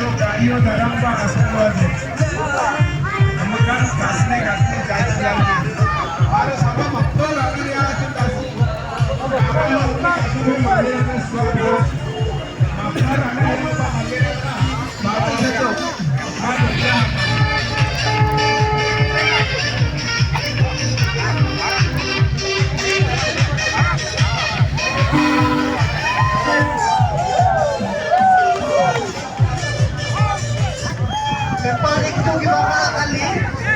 गाड़ियों धर्म का आशीर्वाद है नमकार घासने घासने जाती जाती हमारे सभा भक्तों लगी रहा चिंतासी हमारे में स्वागत नमकार आने का आगे बात से तो Panik ito mga kali,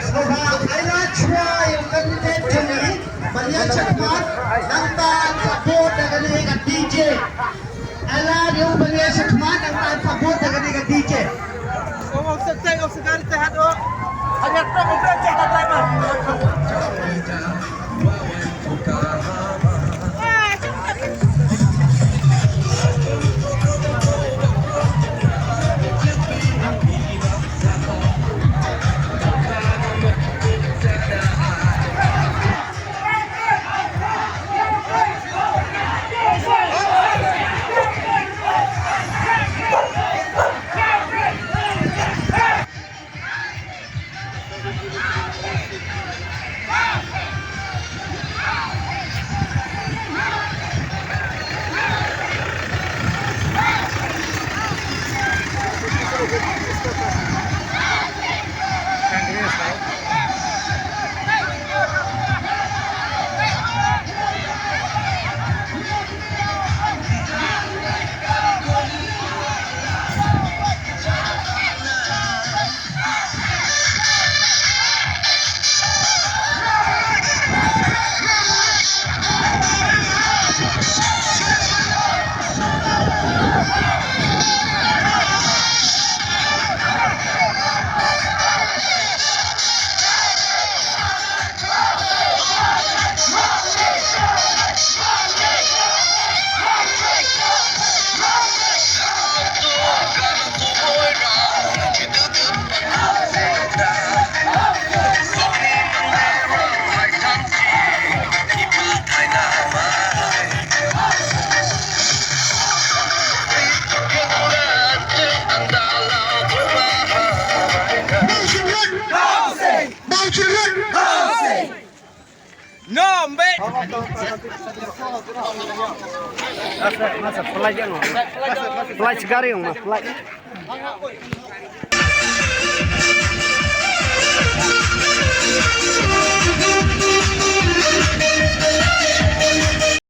sohbar kailan siya yung kandidat kami, balian siya naman, nangtan pabot na galing ang DJ. Alam yung balian siya naman, nangtan pabot na galing ang DJ. Huwag sa galit sa hado. Hanyat na kung pwede sa driver. No, mbak. Masa flight yang, flight sekarang mas flight.